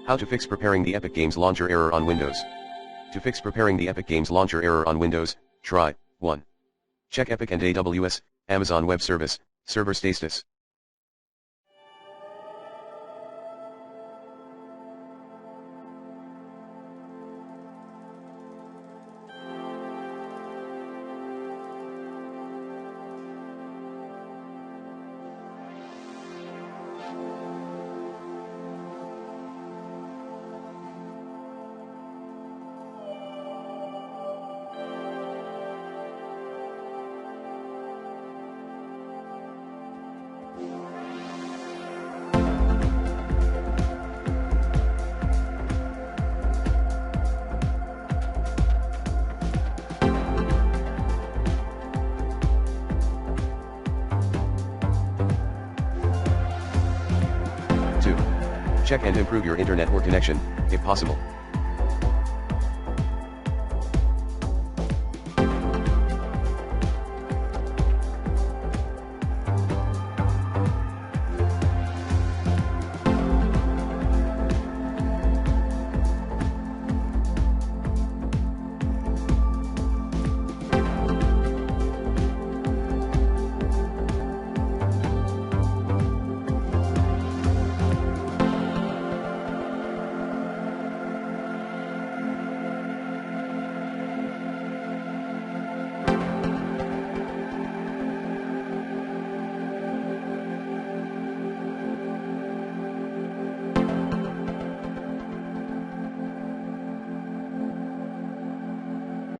How to fix preparing the Epic Games Launcher error on Windows. To fix preparing the Epic Games Launcher error on Windows, try 1. Check Epic and AWS, Amazon Web Service, server status. 2. Check and improve your internet or connection, if possible.